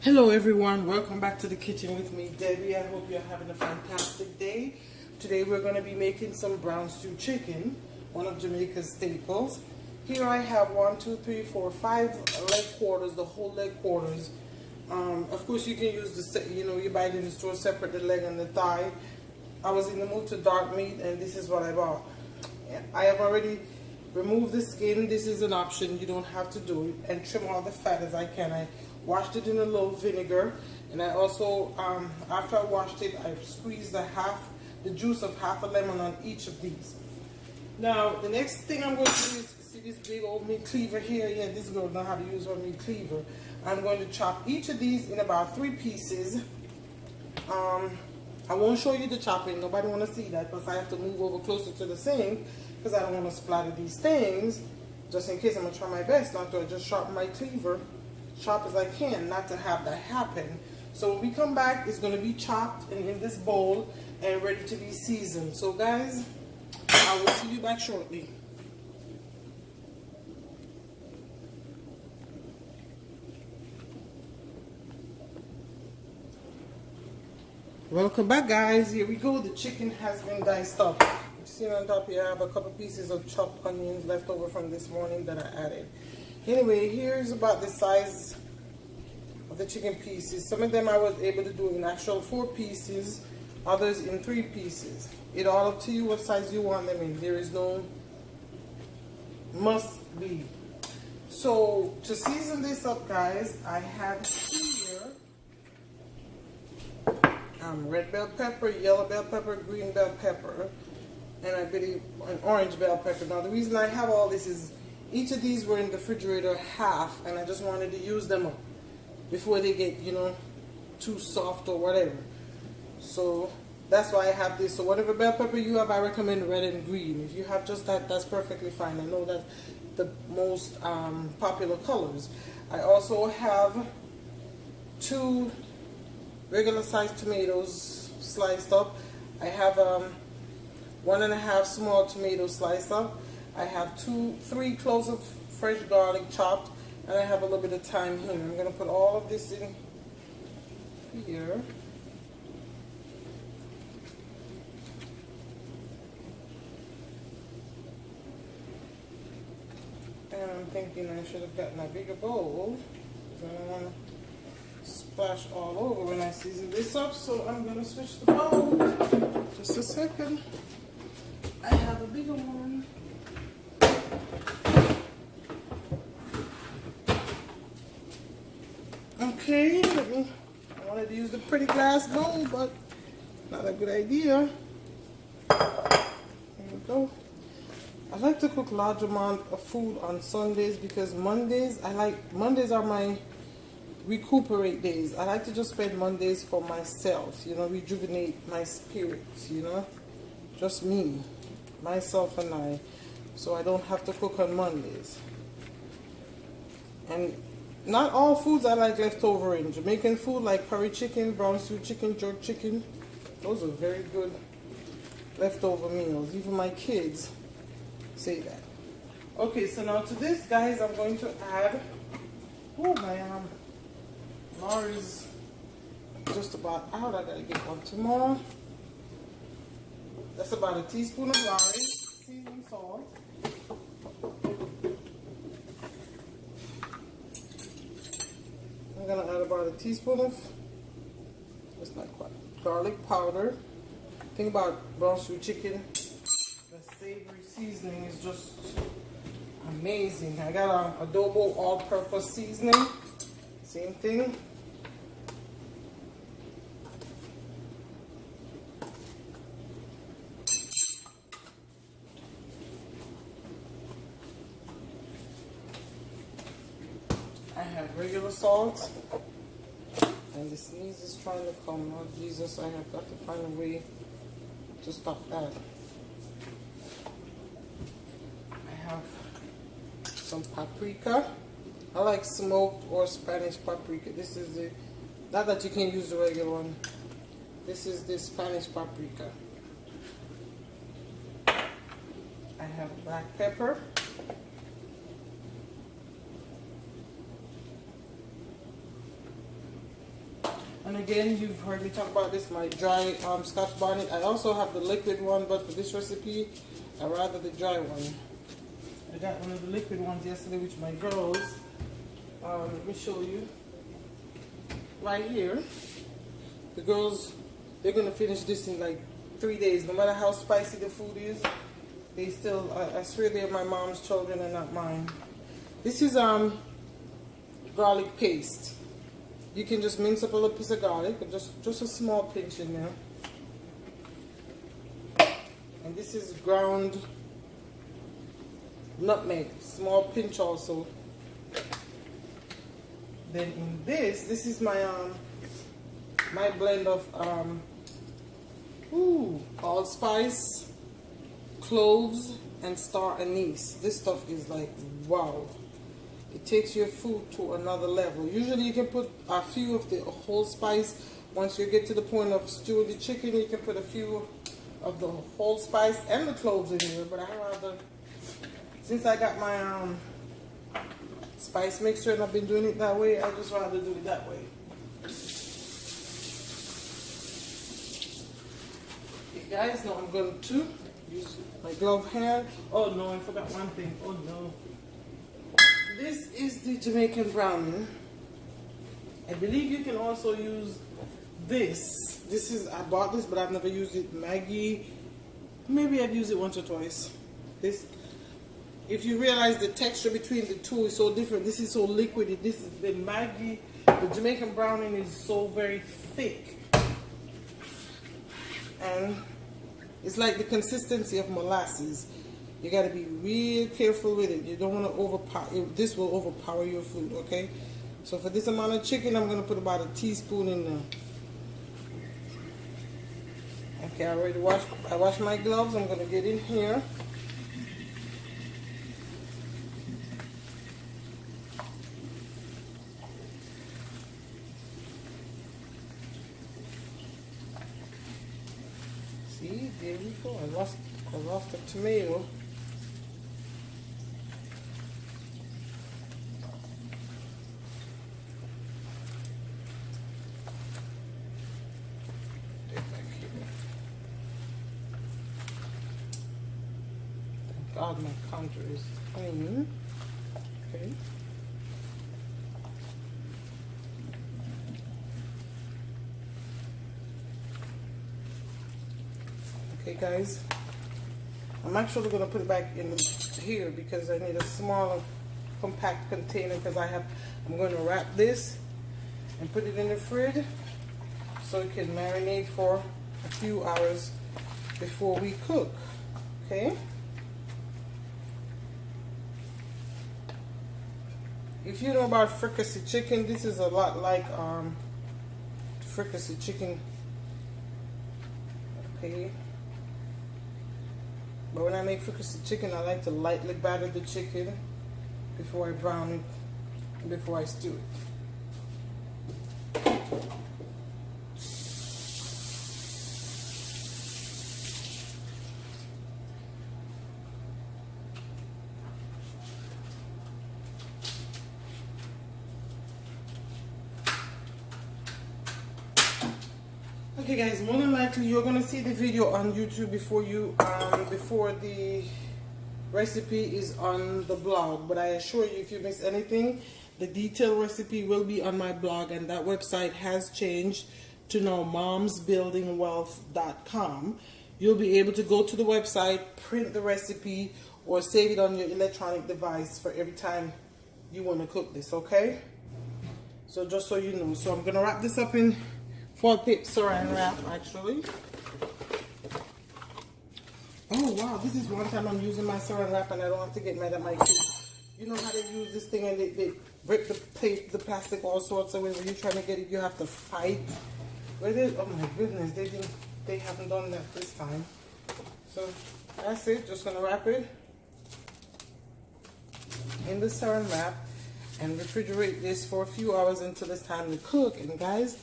Hello everyone, welcome back to the kitchen with me, Debbie. I hope you're having a fantastic day. Today we're going to be making some brown stew chicken, one of Jamaica's staples. Here I have 5 leg quarters, the whole leg quarters. Of course you can use the, you buy it in the store, separate the leg and the thigh. I was in the mood to dark meat and this is what I bought. I have already removed the skin. This is an option, you don't have to do it, and trim all the fat as I can. I washed it in a little vinegar, and I also, after I washed it, I squeezed the juice of half a lemon on each of these. Now, the next thing I'm going to do is, see this big old meat cleaver here? Yeah, this girl knows how to use her meat cleaver. I'm going to chop each of these in about 3 pieces. I won't show you the chopping. Nobody want to see that because I have to move over closer to the sink because I don't want to splatter these things. Just in case, I'm going to try my best not to just sharpen my cleaver, sharp as I can, not to have that happen. So when we come back, it's going to be chopped and in this bowl and ready to be seasoned. So guys, I will see you back shortly. Welcome back, guys. Here we go. The chicken has been diced up. You see on top here, I have a couple pieces of chopped onions left over from this morning that I added. Anyway, here's about the size of the chicken pieces. Some of them I was able to do in actual 4 pieces, others in 3 pieces. It all up to you what size you want them in. There is no must be. So to season this up, guys, I have here red bell pepper, yellow bell pepper, green bell pepper, and I believe an orange bell pepper. Now the reason I have all this is each of these were in the refrigerator half, and I just wanted to use them up before they get, too soft or whatever. So that's why I have this. So whatever bell pepper you have, I recommend red and green. If you have just that, that's perfectly fine. I know that's the most popular colors. I also have 2 regular sized tomatoes sliced up. I have 1.5 small tomatoes sliced up. I have 3 cloves of fresh garlic chopped, and I have a little bit of thyme here. I'm going to put all of this in here. And I'm thinking I should have gotten a bigger bowl, because I don't want to splash all over when I season this up. So I'm going to switch the bowl. Just a second. I have a bigger one. Okay, I wanted to use the pretty glass bowl, but not a good idea. There we go. I like to cook large amount of food on Sundays because Mondays are my recuperate days. I like to just spend Mondays for myself, rejuvenate my spirit, just me, myself and I, so I don't have to cook on Mondays. And not all foods I like left over in. Jamaican food like curry chicken, brown stew chicken, jerk chicken, those are very good leftover meals. Even my kids say that. Okay, so now to this, guys, I'm going to add, my flour is just about out. I gotta get one tomorrow. That's about a teaspoon of lard, seasoned salt. I'm gonna add about a teaspoon of, that's not quite, garlic powder. Think about brown stew chicken. The savory seasoning is just amazing. I got adobo all-purpose seasoning. Same thing. I have regular salt. And the sneeze is trying to come. Oh Jesus, I have got to find a way to stop that. I have some paprika. I like smoked or Spanish paprika. This is the, not that you can use the regular one. This is the Spanish paprika. I have black pepper. And again, you've heard me talk about this, my dry Scotch bonnet. I also have the liquid one, but for this recipe, I'd rather the dry one. I got one of the liquid ones yesterday with my girls. Let me show you. Right here. The girls, they're going to finish this in like 3 days. No matter how spicy the food is, they still, I swear they're my mom's children and not mine. This is garlic paste. You can just mince up a little piece of garlic, just a small pinch in there. And this is ground nutmeg, small pinch also. Then in this is my my blend of allspice, cloves, and star anise. This stuff is like wow. It takes your food to another level. Usually you can put a few of the whole spice. Once you get to the point of stewing the chicken, you can put a few of the whole spice and the cloves in here. But I rather, since I got my spice mixer and I've been doing it that way, I just rather do it that way. Okay guys, now I'm going to use my glove hand. Oh no, I forgot one thing. Oh no. This is the Jamaican Brown. I believe you can also use this. This is, I bought this, but I've never used it. Maggie, maybe I've used it once or twice. This, if you realize the texture between the two is so different. This is so liquidy. This is the Maggie. The Jamaican Browning is so very thick. And it's like the consistency of molasses. You got to be real careful with it. You don't want to overpower. This will overpower your food, okay? So for this amount of chicken, I'm going to put about a teaspoon in there. Okay, I washed my gloves. I'm going to get in here. See, there we go. I lost a tomato. God, my counter is clean. Okay. Okay, guys. I'm actually going to put it back in here because I need a smaller, compact container because I'm going to wrap this and put it in the fridge so it can marinate for a few hours before we cook. Okay. If you know about fricassee chicken, this is a lot like fricassee chicken. Okay. But when I make fricassee chicken, I like to lightly batter the chicken before I brown it, before I stew it. Okay guys, more than likely you're gonna see the video on YouTube before the recipe is on the blog. But I assure you, if you miss anything, the detailed recipe will be on my blog, and that website has changed to now momsbuildingwealth.com. You'll be able to go to the website, print the recipe, or save it on your electronic device for every time you want to cook this, okay? So just so you know. So I'm gonna wrap this up in foil paper saran wrap, actually. Oh wow, this is one time I'm using my saran wrap and I don't have to get mad at my kids. You know how they use this thing and they rip the plastic all sorts of ways. When you're trying to get it, you have to fight. Oh my goodness, they haven't done that this time. So that's it. Just gonna wrap it in the saran wrap and refrigerate this for a few hours until it's time to cook. And guys,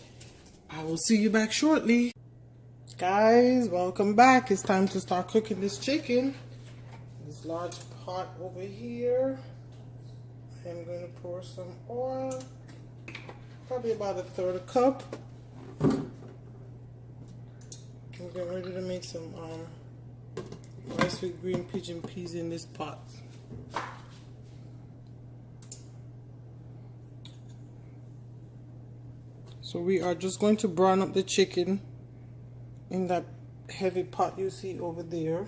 I will see you back shortly. Guys, welcome back. It's time to start cooking this chicken. This large pot over here. I'm going to pour some oil, probably about 1/3 cup. We're getting ready to make some rice with green pigeon peas in this pot. So we are just going to brown up the chicken in that heavy pot you see over there.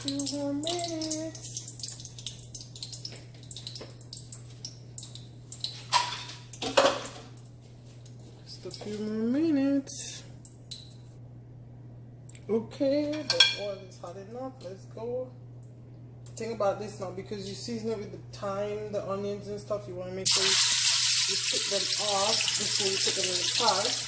Few more minutes. Just a few more minutes. Okay, the oil is hot enough. Let's go. Think about this now, because you season it with the thyme, the onions and stuff. You want to make sure you take them off before you put them in the pot.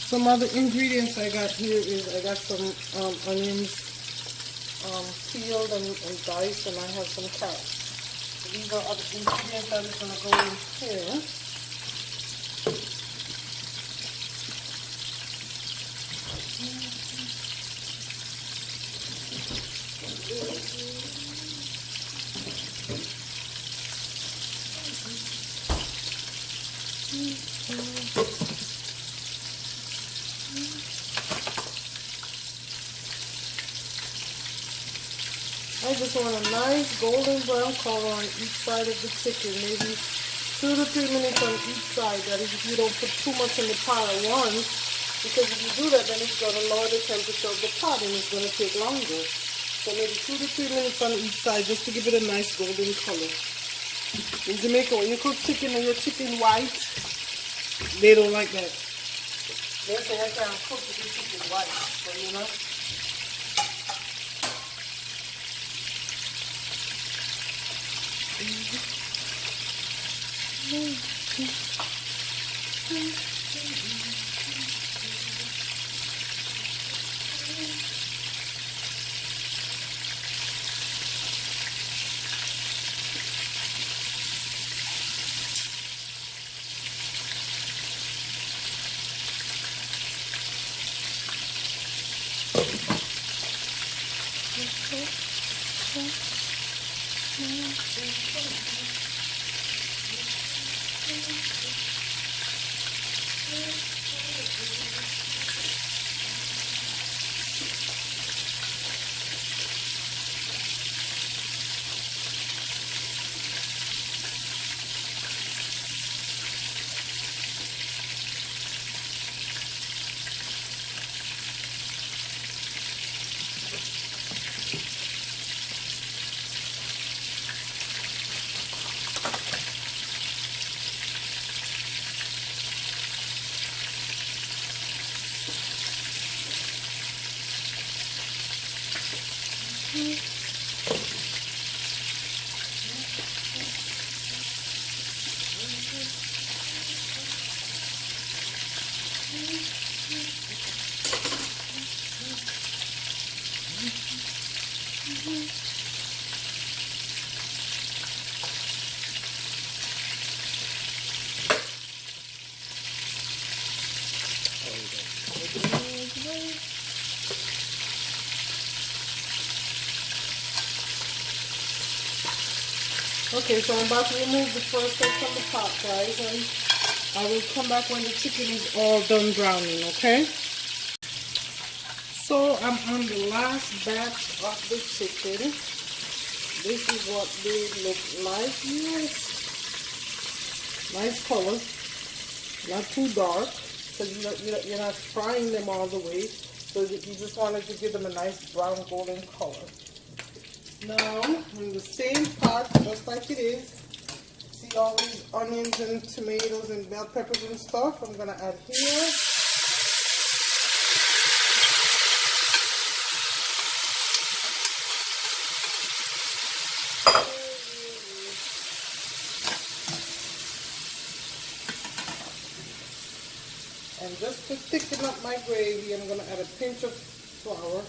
Some other ingredients I got here is I got some onions peeled and diced, and I have some carrots. So these are other ingredients that is going to go in here. I just want a nice golden brown color on each side of the chicken, maybe 2 to 3 minutes on each side. That is, if you don't put too much in the pot at once, because if you do that, then it's going to lower the temperature of the pot and it's going to take longer. So maybe 2 to 3 minutes on each side, just to give it a nice golden color. In Jamaica, when you cook chicken and your chicken white, they don't like that. They say I can't cook with your chicken white, so you know. Okay, so I'm about to remove the first thing from the pot, guys, and I will come back when the chicken is all done browning, okay? So I'm on the last batch of the chicken. This is what they look like. Yes. Nice color. Not too dark, because you're not frying them all the way. So you just wanted to give them a nice brown golden color. Now, in the same pot, just like it is, see all these onions and tomatoes and bell peppers and stuff? I'm going to add here. And just to thicken up my gravy, I'm going to add a pinch of flour.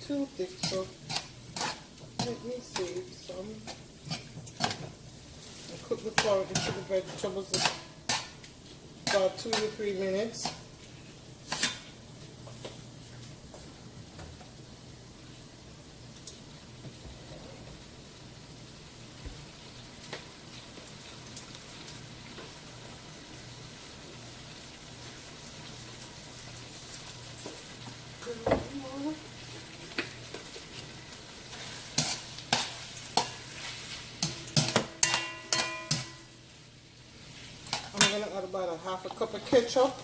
Too thick, so let me save some. And cook the flour into the vegetables about 2 to 3 minutes. I'm going to add about a half a cup of ketchup.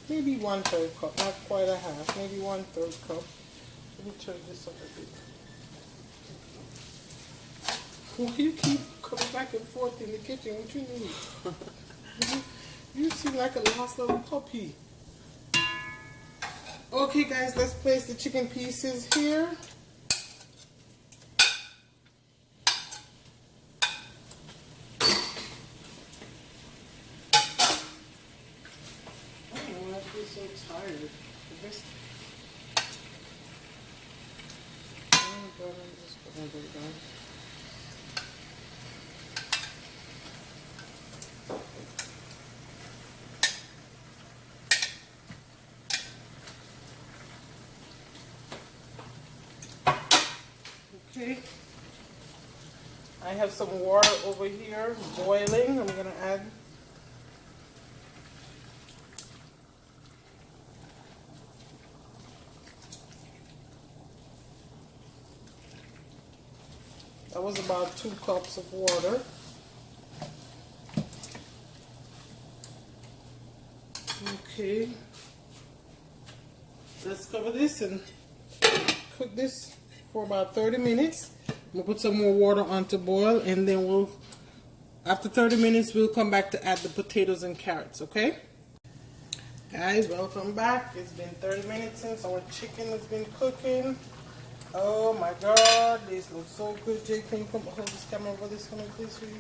Maybe 1/3 cup, not quite a half, maybe 1/3 cup. Let me turn this up a bit. Why you keep coming back and forth in the kitchen? What you need? You seem like a lost little puppy. Okay guys, let's place the chicken pieces here. So tired. Oh my God, I'm just gonna do that. Okay. I have some water over here boiling. I'm gonna add that was about 2 cups of water. Okay. Let's cover this and cook this for about 30 minutes. We'll put some more water on to boil, and then after 30 minutes, we'll come back to add the potatoes and carrots, okay? Guys, welcome back. It's been 30 minutes since our chicken has been cooking. Oh my God, this looks so good. Jake, can you come hold this camera over this one, please, for you?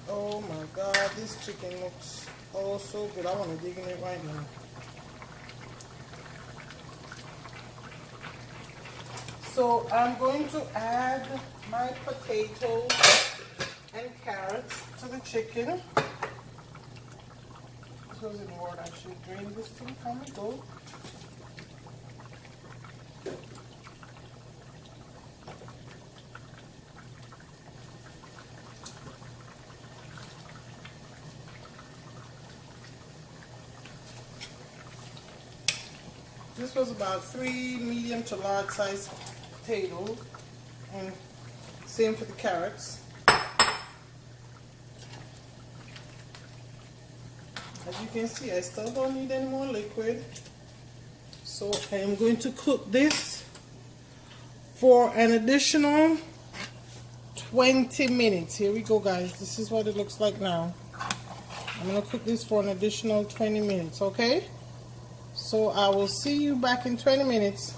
Oh my God, this chicken looks oh so good. I want to dig in it right now. So I'm going to add my potatoes and carrots to the chicken. This was in water. I should drain this to the time we go. This was about 3 medium to large size potatoes, and same for the carrots. As you can see, I still don't need any more liquid. So I am going to cook this for an additional 20 minutes. Here we go, guys. This is what it looks like now. I'm going to cook this for an additional 20 minutes, okay? So I will see you back in 20 minutes.